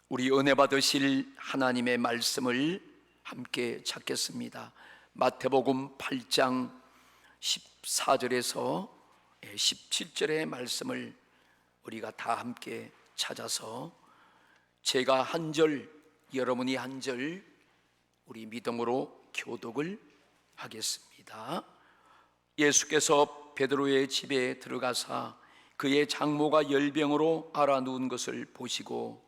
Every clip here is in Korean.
우리 은혜 받으실 하나님의 말씀을 함께 찾겠습니다. 마태복음 8장 14절에서 17절의 말씀을 우리가 다 함께 찾아서 제가 한 절, 여러분이 한 절, 우리 믿음으로 교독을 하겠습니다. 예수께서 베드로의 집에 들어가사 그의 장모가 열병으로 앓아 누운 것을 보시고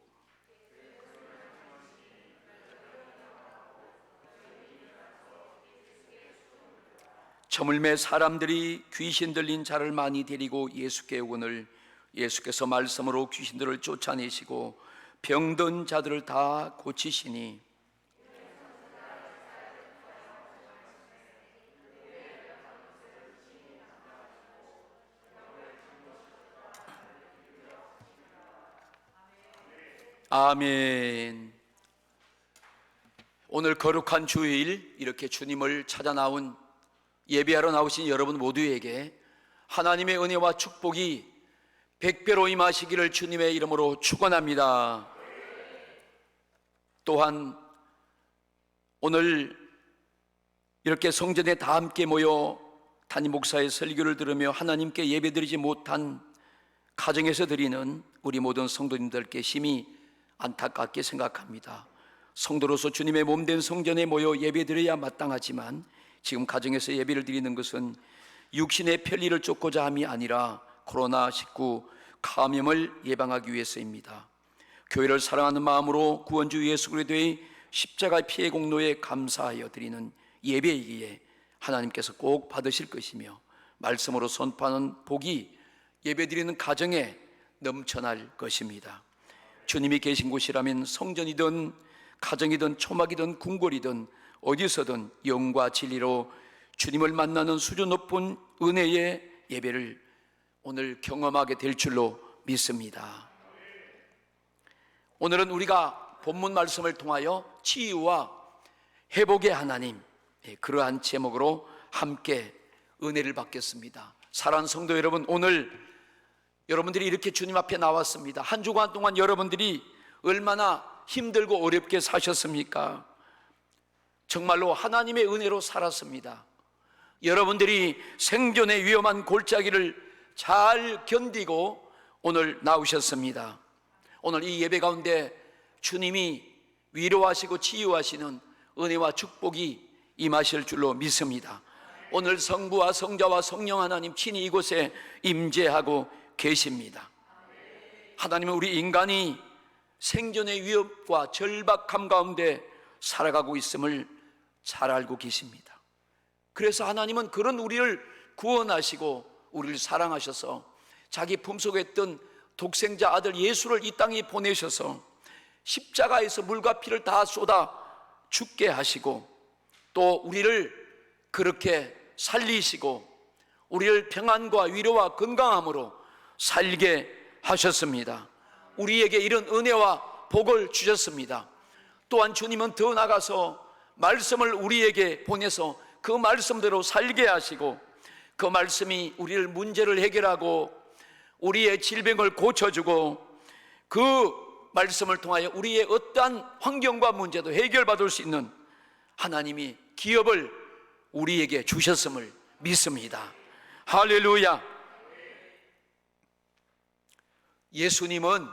저물매 사람들이 귀신 들린 자를 많이 데리고 예수께 오거늘 예수께서 말씀으로 귀신들을 쫓아내시고 병든 자들을 다 고치시니 아멘. 오늘 거룩한 주일 이렇게 주님을 찾아 나온 예배하러 나오신 여러분 모두에게 하나님의 은혜와 축복이 백배로 임하시기를 주님의 이름으로 축원합니다. 또한 오늘 이렇게 성전에 다 함께 모여 담임 목사의 설교를 들으며 하나님께 예배드리지 못한 가정에서 드리는 우리 모든 성도님들께 심히 안타깝게 생각합니다. 성도로서 주님의 몸된 성전에 모여 예배드려야 마땅하지만 지금 가정에서 예배를 드리는 것은 육신의 편리를 쫓고자 함이 아니라 코로나19 감염을 예방하기 위해서입니다. 교회를 사랑하는 마음으로 구원주 예수 그리스도의 십자가 피해 공로에 감사하여 드리는 예배이기에 하나님께서 꼭 받으실 것이며 말씀으로 선포하는 복이 예배드리는 가정에 넘쳐날 것입니다. 주님이 계신 곳이라면 성전이든 가정이든 초막이든 궁궐이든 어디서든 영과 진리로 주님을 만나는 수준 높은 은혜의 예배를 오늘 경험하게 될 줄로 믿습니다. 오늘은 우리가 본문 말씀을 통하여 치유와 회복의 하나님, 그러한 제목으로 함께 은혜를 받겠습니다. 사랑하는 성도 여러분, 오늘 여러분들이 이렇게 주님 앞에 나왔습니다. 한 주간 동안 여러분들이 얼마나 힘들고 어렵게 사셨습니까? 정말로 하나님의 은혜로 살았습니다. 여러분들이 생존의 위험한 골짜기를 잘 견디고 오늘 나오셨습니다. 오늘 이 예배 가운데 주님이 위로하시고 치유하시는 은혜와 축복이 임하실 줄로 믿습니다. 오늘 성부와 성자와 성령 하나님 친히 이곳에 임재하고 계십니다. 하나님은 우리 인간이 생존의 위협과 절박함 가운데 살아가고 있음을 잘 알고 계십니다. 그래서 하나님은 그런 우리를 구원하시고 우리를 사랑하셔서 자기 품속에 있던 독생자 아들 예수를 이 땅에 보내셔서 십자가에서 물과 피를 다 쏟아 죽게 하시고 또 우리를 그렇게 살리시고 우리를 평안과 위로와 건강함으로 살게 하셨습니다. 우리에게 이런 은혜와 복을 주셨습니다. 또한 주님은 더 나아가서 말씀을 우리에게 보내서 그 말씀대로 살게 하시고 그 말씀이 우리를 문제를 해결하고 우리의 질병을 고쳐주고 그 말씀을 통하여 우리의 어떠한 환경과 문제도 해결받을 수 있는 하나님이 기업을 우리에게 주셨음을 믿습니다. 할렐루야. 예수님은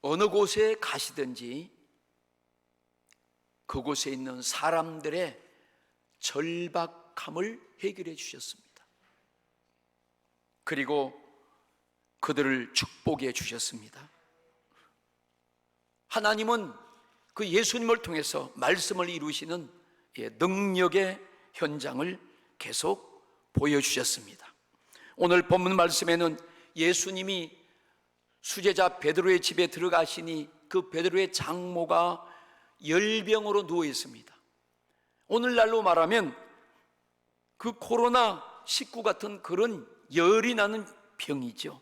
어느 곳에 가시든지 그곳에 있는 사람들의 절박함을 해결해 주셨습니다. 그리고 그들을 축복해 주셨습니다. 하나님은 그 예수님을 통해서 말씀을 이루시는 능력의 현장을 계속 보여주셨습니다. 오늘 본문 말씀에는 예수님이 수제자 베드로의 집에 들어가시니 그 베드로의 장모가 열병으로 누워 있습니다. 오늘날로 말하면 그 코로나19 같은 그런 열이 나는 병이죠.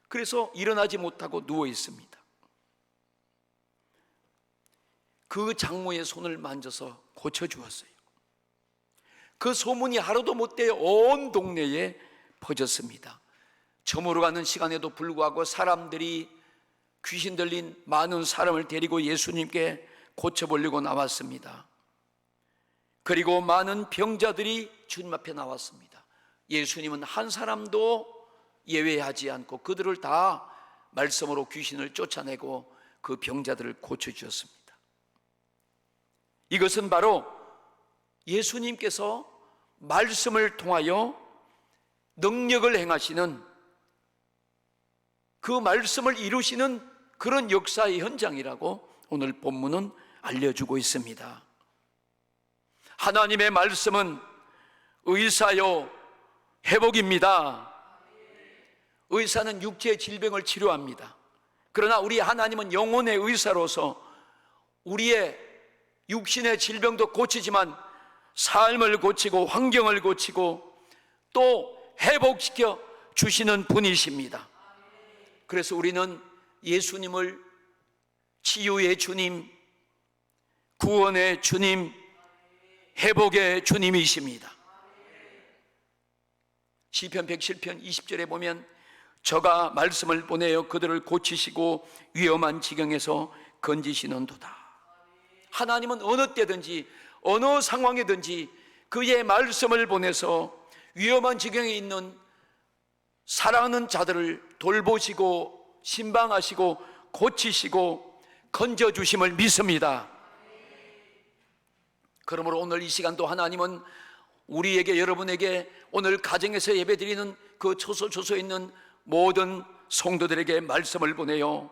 그래서 일어나지 못하고 누워 있습니다. 그 장모의 손을 만져서 고쳐주었어요. 그 소문이 하루도 못되어 온 동네에 퍼졌습니다. 저물어가는 시간에도 불구하고 사람들이 귀신 들린 많은 사람을 데리고 예수님께 고쳐보려고 나왔습니다. 그리고 많은 병자들이 주님 앞에 나왔습니다. 예수님은 한 사람도 예외하지 않고 그들을 다 말씀으로 귀신을 쫓아내고 그 병자들을 고쳐주셨습니다. 이것은 바로 예수님께서 말씀을 통하여 능력을 행하시는, 그 말씀을 이루시는 그런 역사의 현장이라고 오늘 본문은 알려주고 있습니다. 하나님의 말씀은 의사요 회복입니다. 의사는 육체의 질병을 치료합니다. 그러나 우리 하나님은 영혼의 의사로서 우리의 육신의 질병도 고치지만 삶을 고치고 환경을 고치고 또 회복시켜 주시는 분이십니다. 그래서 우리는 예수님을 치유의 주님, 구원의 주님, 회복의 주님이십니다. 시편 107편 20절에 보면 저가 말씀을 보내어 그들을 고치시고 위험한 지경에서 건지시는도다. 하나님은 어느 때든지 어느 상황이든지 그의 말씀을 보내서 위험한 지경에 있는 사랑하는 자들을 돌보시고 신방하시고 고치시고 건져주심을 믿습니다. 그러므로 오늘 이 시간도 하나님은 우리에게, 여러분에게, 오늘 가정에서 예배드리는 그 초소초소에 있는 모든 성도들에게 말씀을 보내요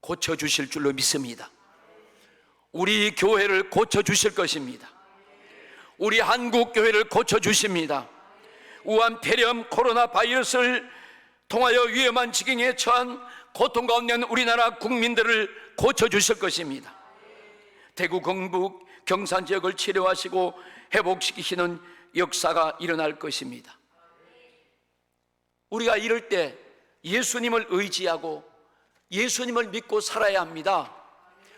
고쳐주실 줄로 믿습니다. 우리 교회를 고쳐주실 것입니다. 우리 한국 교회를 고쳐주십니다. 우한, 폐렴, 코로나 바이러스를 통하여 위험한 지경에 처한 고통 가운데 있는 우리나라 국민들을 고쳐주실 것입니다. 대구, 경북, 경산 지역을 치료하시고 회복시키시는 역사가 일어날 것입니다. 우리가 이럴 때 예수님을 의지하고 예수님을 믿고 살아야 합니다.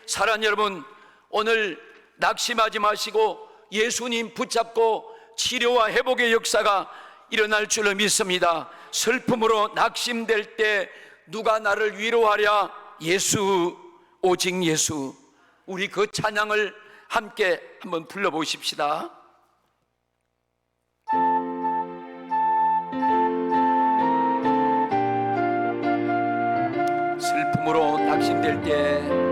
사랑하는 여러분, 오늘 낙심하지 마시고 예수님 붙잡고 치료와 회복의 역사가 일어날 줄로 믿습니다. 슬픔으로 낙심될 때 누가 나를 위로하랴? 예수, 오직 예수. 우리 그 찬양을 함께 한번 불러보십시다. 슬픔으로 낙심될 때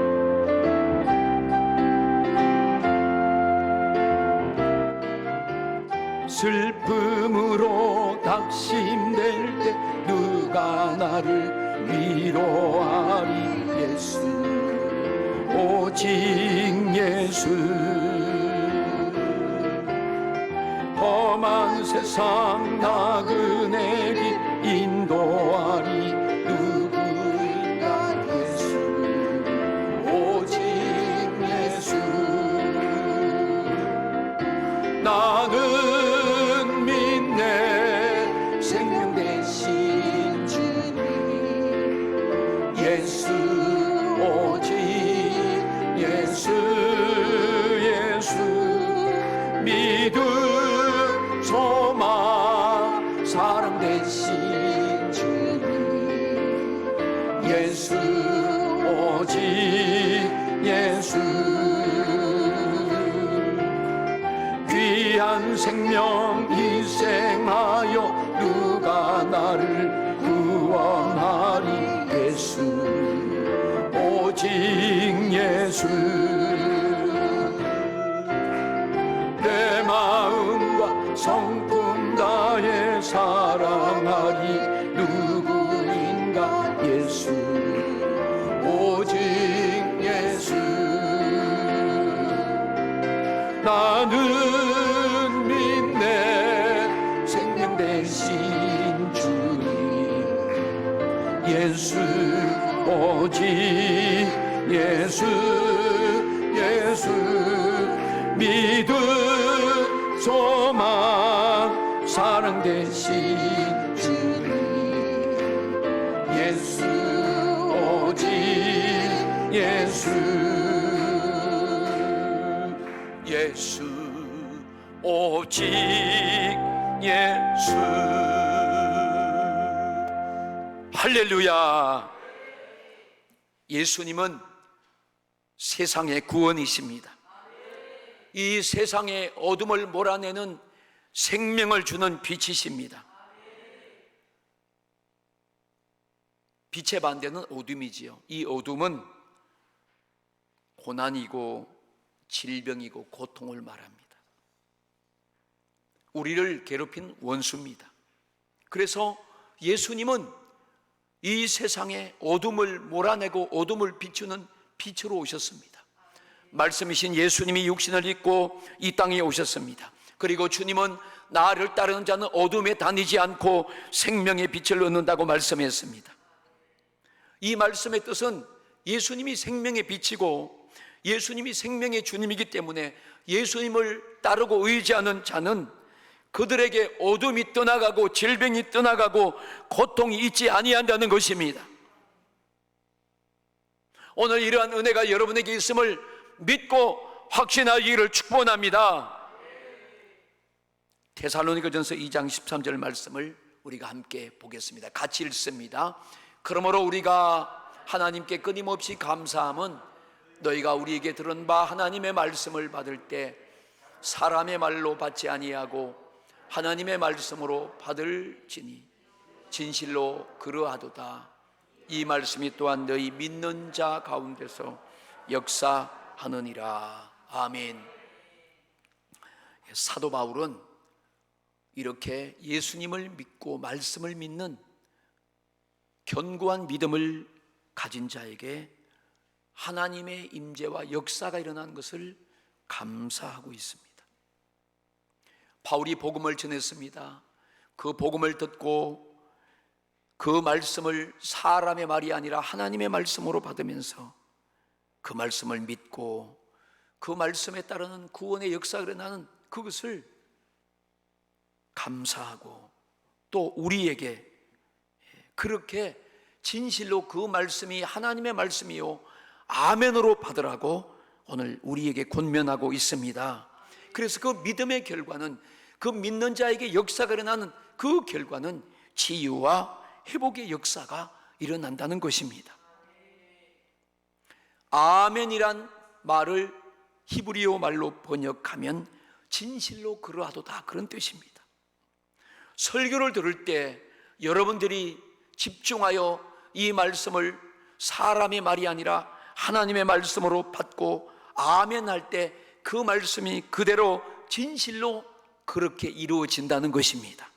슬픔으로 낙심될 때 누가 나를 위로하리? 예수, 오직 예수. 험한 세상 나그네를 인도하리 누구인가? 예수, 오직 예수. 나는 믿네 생명 대신 주님 예수, 오직 예수, 예수. 믿음 소망 사랑 대신 주님 예수, 오직 예수. 귀한 생명 희생하여 누가 나를 구원하리? 예수, 오직 예수. 내 마음과 성품 다해 사랑하리 누구인가? 예수, 오직 예수. 나는 믿네 생명 대신 주님 예수, 오직 예수, 예수. 믿음 소망 사랑 대신 주님 예수, 오직 예수, 예수, 오직 예수. 할렐루야. 예수님은 세상의 구원이십니다. 이 세상의 어둠을 몰아내는 생명을 주는 빛이십니다. 빛의 반대는 어둠이지요. 이 어둠은 고난이고 질병이고 고통을 말합니다. 우리를 괴롭힌 원수입니다. 그래서 예수님은 이 세상의 어둠을 몰아내고 어둠을 비추는 빛으로 오셨습니다. 말씀이신 예수님이 육신을 입고 이 땅에 오셨습니다. 그리고 주님은 나를 따르는 자는 어둠에 다니지 않고 생명의 빛을 얻는다고 말씀했습니다. 이 말씀의 뜻은 예수님이 생명의 빛이고 예수님이 생명의 주님이기 때문에 예수님을 따르고 의지하는 자는 그들에게 어둠이 떠나가고 질병이 떠나가고 고통이 있지 아니한다는 것입니다. 오늘 이러한 은혜가 여러분에게 있음을 믿고 확신하기를 축원합니다. 데살로니가전서 2장 13절 말씀을 우리가 함께 보겠습니다. 같이 읽습니다. 그러므로 우리가 하나님께 끊임없이 감사함은 너희가 우리에게 들은 바 하나님의 말씀을 받을 때 사람의 말로 받지 아니하고 하나님의 말씀으로 받을지니 진실로 그러하도다. 이 말씀이 또한 너희 믿는 자 가운데서 역사하느니라. 아멘. 사도 바울은 이렇게 예수님을 믿고 말씀을 믿는 견고한 믿음을 가진 자에게 하나님의 임재와 역사가 일어난 것을 감사하고 있습니다. 바울이 복음을 전했습니다. 그 복음을 듣고 그 말씀을 사람의 말이 아니라 하나님의 말씀으로 받으면서 그 말씀을 믿고 그 말씀에 따르는 구원의 역사가 일어나는 그것을 감사하고 또 우리에게 그렇게 진실로 그 말씀이 하나님의 말씀이요 아멘으로 받으라고 오늘 우리에게 권면하고 있습니다. 그래서 그 믿음의 결과는, 그 믿는 자에게 역사가 일어나는 그 결과는 치유와 회복의 역사가 일어난다는 것입니다. 아멘이란 말을 히브리어 말로 번역하면 진실로 그러하도다, 그런 뜻입니다. 설교를 들을 때 여러분들이 집중하여 이 말씀을 사람의 말이 아니라 하나님의 말씀으로 받고 아멘 할 때 그 말씀이 그대로 진실로 그렇게 이루어진다는 것입니다.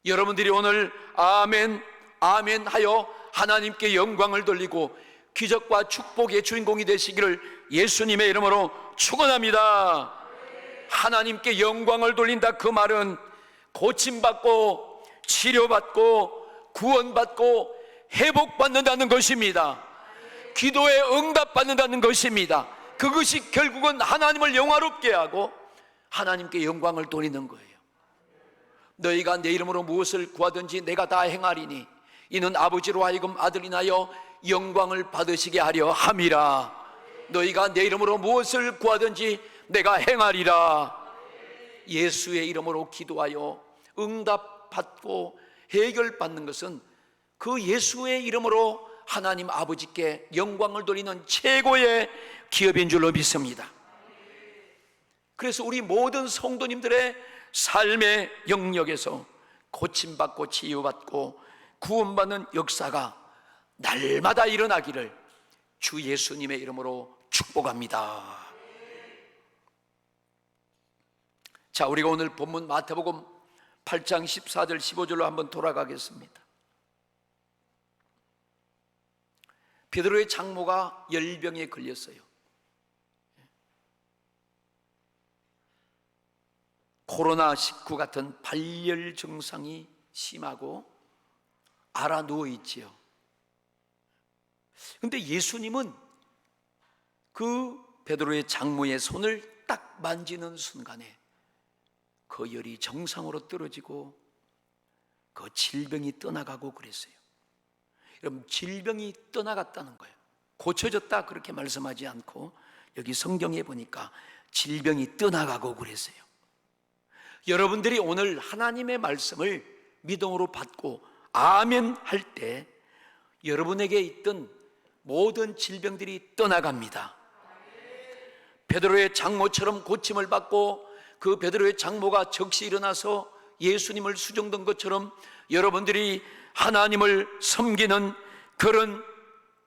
여러분들이 오늘 아멘 아멘 하여 하나님께 영광을 돌리고 기적과 축복의 주인공이 되시기를 예수님의 이름으로 축원합니다. 하나님께 영광을 돌린다, 그 말은 고침받고 치료받고 구원받고 회복받는다는 것입니다. 기도에 응답받는다는 것입니다. 그것이 결국은 하나님을 영화롭게 하고 하나님께 영광을 돌리는 거예요. 너희가 내 이름으로 무엇을 구하든지 내가 다 행하리니 이는 아버지로 하여금 아들이 나여 영광을 받으시게 하려 함이라. 너희가 내 이름으로 무엇을 구하든지 내가 행하리라. 예수의 이름으로 기도하여 응답받고 해결받는 것은 그 예수의 이름으로 하나님 아버지께 영광을 돌리는 최고의 기업인 줄로 믿습니다. 그래서 우리 모든 성도님들의 삶의 영역에서 고침받고 치유받고 구원받는 역사가 날마다 일어나기를 주 예수님의 이름으로 축복합니다. 자, 우리가 오늘 본문 마태복음 8장 14절 15절로 한번 돌아가겠습니다. 베드로의 장모가 열병에 걸렸어요. 코로나19 같은 발열 증상이 심하고 알아 누워 있지요. 그런데 예수님은 그 베드로의 장모의 손을 딱 만지는 순간에 그 열이 정상으로 떨어지고 그 질병이 떠나가고 그랬어요. 여러분, 질병이 떠나갔다는 거예요. 고쳐졌다 그렇게 말씀하지 않고 여기 성경에 보니까 질병이 떠나가고 그랬어요. 여러분들이 오늘 하나님의 말씀을 믿음으로 받고 아멘 할 때 여러분에게 있던 모든 질병들이 떠나갑니다. 베드로의 장모처럼 고침을 받고 그 베드로의 장모가 즉시 일어나서 예수님을 수종던 것처럼 여러분들이 하나님을 섬기는 그런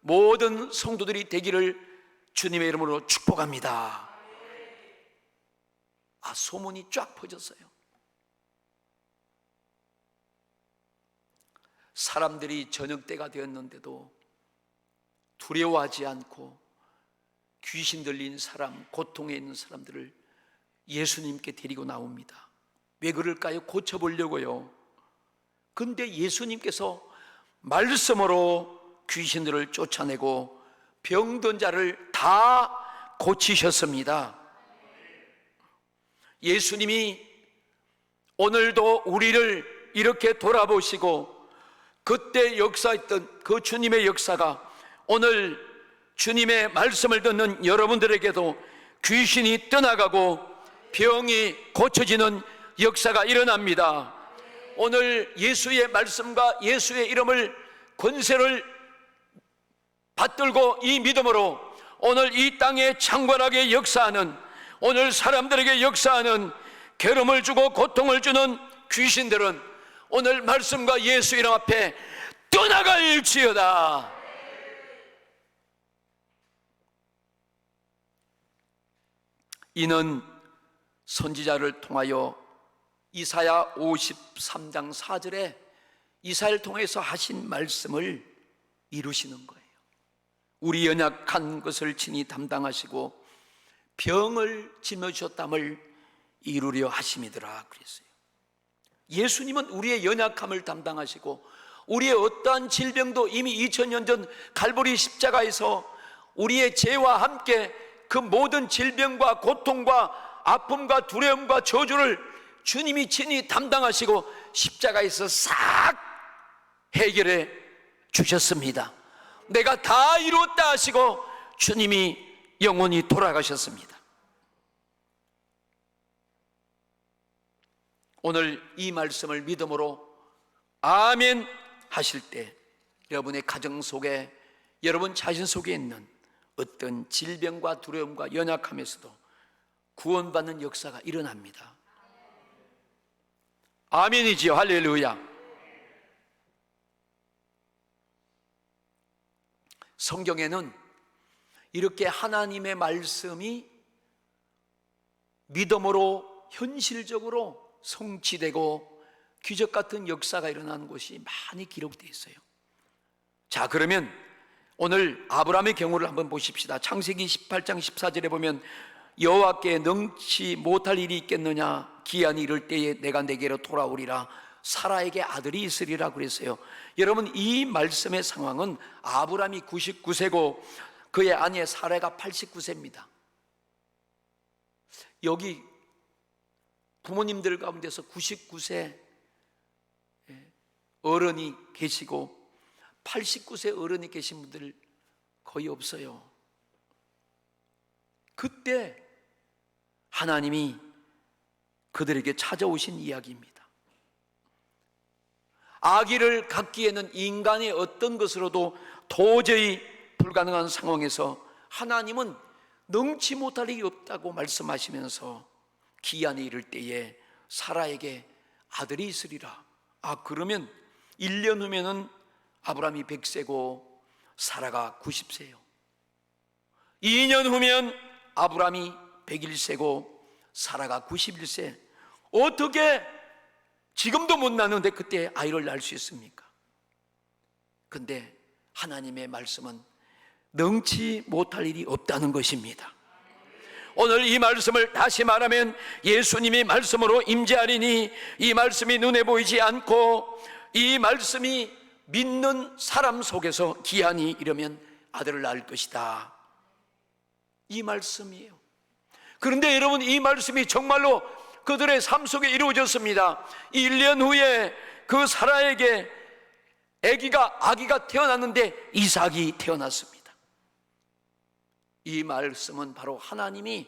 모든 성도들이 되기를 주님의 이름으로 축복합니다. 소문이 쫙 퍼졌어요. 사람들이 저녁 때가 되었는데도 두려워하지 않고 귀신 들린 사람, 고통에 있는 사람들을 예수님께 데리고 나옵니다. 왜 그럴까요? 고쳐보려고요. 근데 예수님께서 말씀으로 귀신들을 쫓아내고 병든 자를 다 고치셨습니다. 예수님이 오늘도 우리를 이렇게 돌아보시고 그때 역사했던 그 주님의 역사가 오늘 주님의 말씀을 듣는 여러분들에게도 귀신이 떠나가고 병이 고쳐지는 역사가 일어납니다. 오늘 예수의 말씀과 예수의 이름을 권세를 받들고 이 믿음으로 오늘 이 땅에 창궐하게 역사하는, 오늘 사람들에게 역사하는, 괴로움을 주고 고통을 주는 귀신들은 오늘 말씀과 예수 이름 앞에 떠나갈지어다. 이는 선지자를 통하여 이사야 53장 4절에 이사야를 통해서 하신 말씀을 이루시는 거예요. 우리 연약한 것을 친히 담당하시고 병을 짊어지셨담을 이루려 하심이더라 그랬어요. 예수님은 우리의 연약함을 담당하시고 우리의 어떠한 질병도 이미 2000년 전 갈보리 십자가에서 우리의 죄와 함께 그 모든 질병과 고통과 아픔과 두려움과 저주를 주님이 친히 담당하시고 십자가에서 싹 해결해 주셨습니다. 내가 다 이루었다 하시고 주님이 영원히 돌아가셨습니다. 오늘 이 말씀을 믿음으로 아멘 하실 때 여러분의 가정 속에, 여러분 자신 속에 있는 어떤 질병과 두려움과 연약함에서도 구원받는 역사가 일어납니다. 아멘이지요. 할렐루야. 성경에는 이렇게 하나님의 말씀이 믿음으로 현실적으로 성취되고 기적 같은 역사가 일어나는 곳이 많이 기록되어 있어요. 자, 그러면 오늘 아브라함의 경우를 한번 보십시다. 창세기 18장 14절에 보면 여호와께 능치 못할 일이 있겠느냐, 기한이 이를 때에 내가 내게로 돌아오리라, 사라에게 아들이 있으리라 그랬어요. 여러분, 이 말씀의 상황은 아브라함이 99세고 그의 아내 사라가 89세입니다. 여기 부모님들 가운데서 99세 어른이 계시고 89세 어른이 계신 분들 거의 없어요. 그때 하나님이 그들에게 찾아오신 이야기입니다. 아기를 갖기에는 인간의 어떤 것으로도 도저히 불가능한 상황에서 하나님은 능치 못할 일이 없다고 말씀하시면서 기한이 이를 때에 사라에게 아들이 있으리라. 그러면 1년 후면은 아브라함이 100세고 사라가 90세요. 2년 후면 아브라함이 101세고 사라가 91세. 어떻게 지금도 못 낳는데 그때 아이를 낳을 수 있습니까? 근데 하나님의 말씀은 능치 못할 일이 없다는 것입니다. 오늘 이 말씀을 다시 말하면 예수님이 말씀으로 임재하리니 이 말씀이 눈에 보이지 않고 이 말씀이 믿는 사람 속에서 기한이 이르면 아들을 낳을 것이다. 이 말씀이에요. 그런데 여러분, 이 말씀이 정말로 그들의 삶 속에 이루어졌습니다. 1년 후에 그 사라에게 아기가 태어났는데 이삭이 태어났습니다. 이 말씀은 바로 하나님이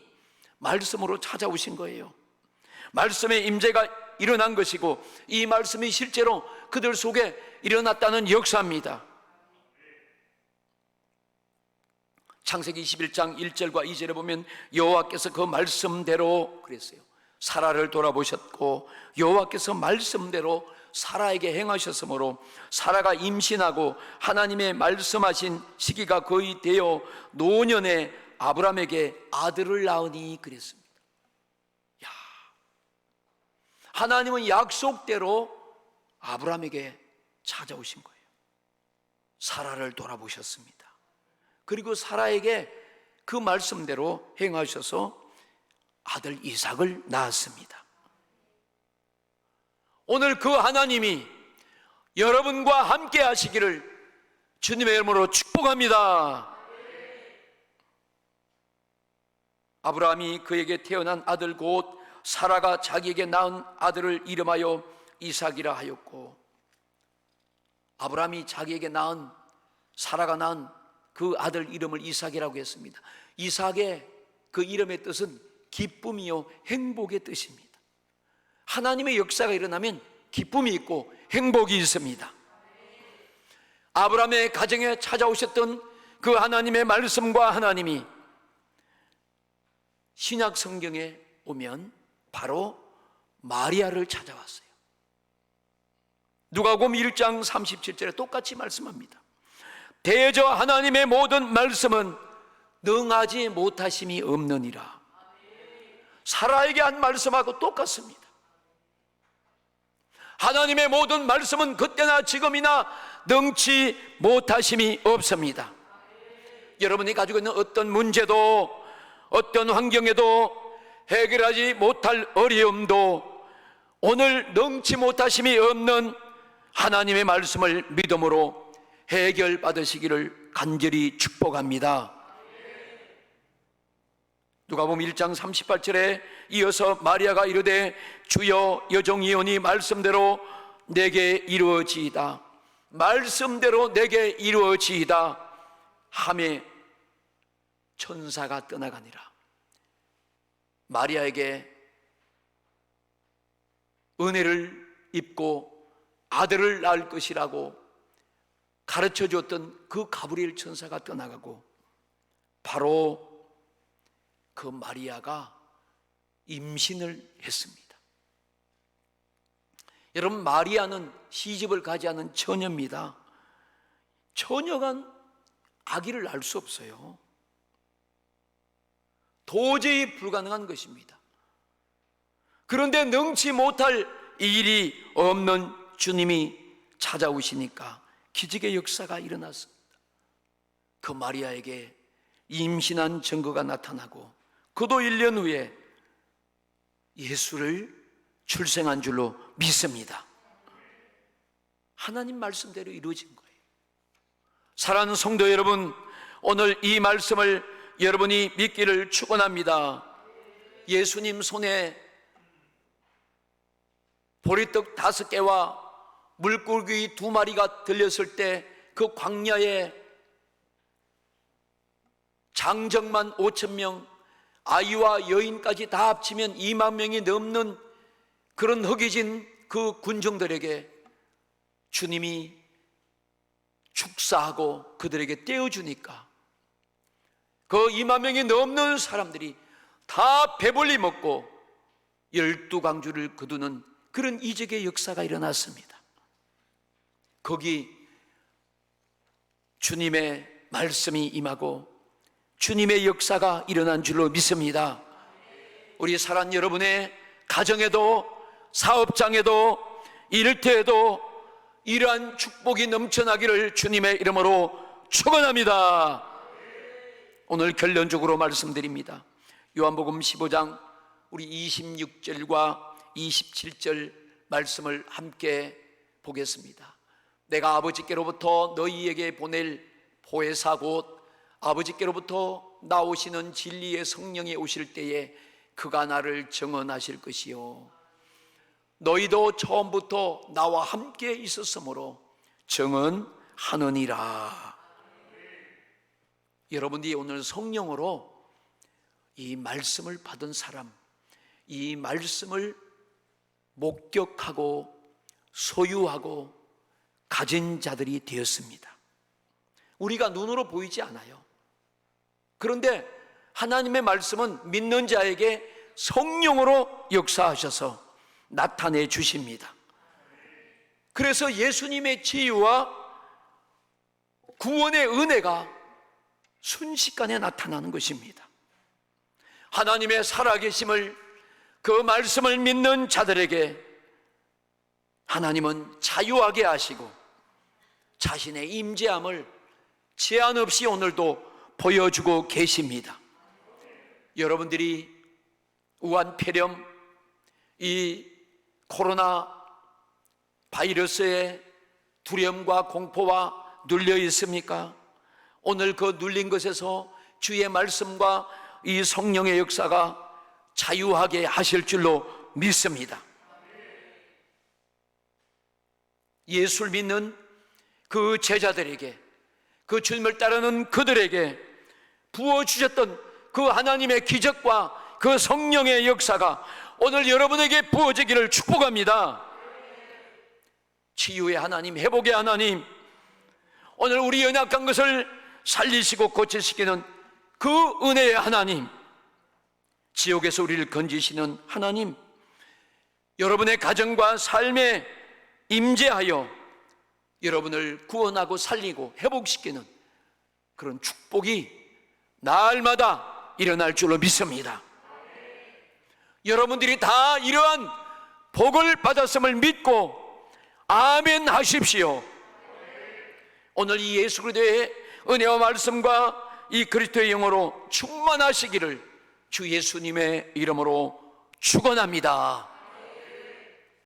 말씀으로 찾아오신 거예요. 말씀의 임재가 일어난 것이고 이 말씀이 실제로 그들 속에 일어났다는 역사입니다. 창세기 21장 1절과 2절에 보면 여호와께서 그 말씀대로 그랬어요. 사라를 돌아보셨고 여호와께서 말씀대로 사라에게 행하셨으므로 사라가 임신하고 하나님의 말씀하신 시기가 거의 되어 노년에 아브라함에게 아들을 낳으니 그랬습니다. 야, 하나님은 약속대로 아브라함에게 찾아오신 거예요. 사라를 돌아보셨습니다. 그리고 사라에게 그 말씀대로 행하셔서 아들 이삭을 낳았습니다. 오늘 그 하나님이 여러분과 함께 하시기를 주님의 이름으로 축복합니다. 아브라함이 그에게 태어난 아들 곧 사라가 자기에게 낳은 아들을 이름하여 이삭이라 하였고, 아브라함이 자기에게 낳은, 사라가 낳은 그 아들 이름을 이삭이라고 했습니다. 이삭의 그 이름의 뜻은 기쁨이요 행복의 뜻입니다. 하나님의 역사가 일어나면 기쁨이 있고 행복이 있습니다. 아브라함의 가정에 찾아오셨던 그 하나님의 말씀과 하나님이 신약 성경에 오면 바로 마리아를 찾아왔어요. 누가복음 1장 37절에 똑같이 말씀합니다. 대저 하나님의 모든 말씀은 능하지 못하심이 없느니라. 사라에게 한 말씀하고 똑같습니다. 하나님의 모든 말씀은 그때나 지금이나 능치 못하심이 없습니다. 여러분이 가지고 있는 어떤 문제도, 어떤 환경에도, 해결하지 못할 어려움도 오늘 능치 못하심이 없는 하나님의 말씀을 믿음으로 해결받으시기를 간절히 축복합니다. 누가복음 1장 38절에 이어서 마리아가 이르되 주여 여종이오니 말씀대로 내게 이루어지이다. 말씀대로 내게 이루어지이다 하매 천사가 떠나가니라. 마리아에게 은혜를 입고 아들을 낳을 것이라고 가르쳐 주었던 그 가브리엘 천사가 떠나가고 바로 그 마리아가 임신을 했습니다. 여러분, 마리아는 시집을 가지 않은 처녀입니다. 처녀가 아기를 낳을 수 없어요. 도저히 불가능한 것입니다. 그런데 능치 못할 일이 없는 주님이 찾아오시니까 기적의 역사가 일어났습니다. 그 마리아에게 임신한 증거가 나타나고 그도 1년 후에 예수를 출생한 줄로 믿습니다. 하나님 말씀대로 이루어진 거예요. 사랑하는 성도 여러분, 오늘 이 말씀을 여러분이 믿기를 축원합니다. 예수님 손에 보리떡 5개와 물고기 2마리가 들렸을 때 그 광야에 장정만 5,000명, 아이와 여인까지 다 합치면 2만 명이 넘는 그런 허기진 그 군중들에게 주님이 축사하고 그들에게 떼어주니까 그 2만 명이 넘는 사람들이 다 배불리 먹고 12광주를 거두는 그런 이적의 역사가 일어났습니다. 거기 주님의 말씀이 임하고 주님의 역사가 일어난 줄로 믿습니다. 우리 사랑하는 여러분의 가정에도 사업장에도 일터에도 이러한 축복이 넘쳐나기를 주님의 이름으로 축원합니다. 오늘 결론적으로 말씀드립니다. 요한복음 15장 우리 26절과 27절 말씀을 함께 보겠습니다. 내가 아버지께로부터 너희에게 보낼 보혜사 곧 아버지께로부터 나오시는 진리의 성령이 오실 때에 그가 나를 증언하실 것이요 너희도 처음부터 나와 함께 있었으므로 증언하느니라. 여러분들이 오늘 성령으로 이 말씀을 받은 사람, 이 말씀을 목격하고 소유하고 가진 자들이 되었습니다. 우리가 눈으로 보이지 않아요. 그런데 하나님의 말씀은 믿는 자에게 성령으로 역사하셔서 나타내 주십니다. 그래서 예수님의 치유와 구원의 은혜가 순식간에 나타나는 것입니다. 하나님의 살아계심을, 그 말씀을 믿는 자들에게 하나님은 자유하게 하시고 자신의 임재함을 제한 없이 오늘도 보여주고 계십니다. 여러분들이 우한폐렴, 이 코로나 바이러스의 두려움과 공포와 눌려 있습니까? 오늘 그 눌린 것에서 주의 말씀과 이 성령의 역사가 자유하게 하실 줄로 믿습니다. 예수를 믿는 그 제자들에게, 그 주님을 따르는 그들에게 부어주셨던 그 하나님의 기적과 그 성령의 역사가 오늘 여러분에게 부어지기를 축복합니다. 치유의 하나님, 회복의 하나님, 오늘 우리 연약한 것을 살리시고 고치시기는 그 은혜의 하나님, 지옥에서 우리를 건지시는 하나님, 여러분의 가정과 삶에 임재하여 여러분을 구원하고 살리고 회복시키는 그런 축복이 날마다 일어날 줄로 믿습니다. 여러분들이 다 이러한 복을 받았음을 믿고 아멘 하십시오. 오늘 이 예수 그리스도의 은혜와 말씀과 이 그리스도의 영으로 충만하시기를 주 예수님의 이름으로 축원합니다.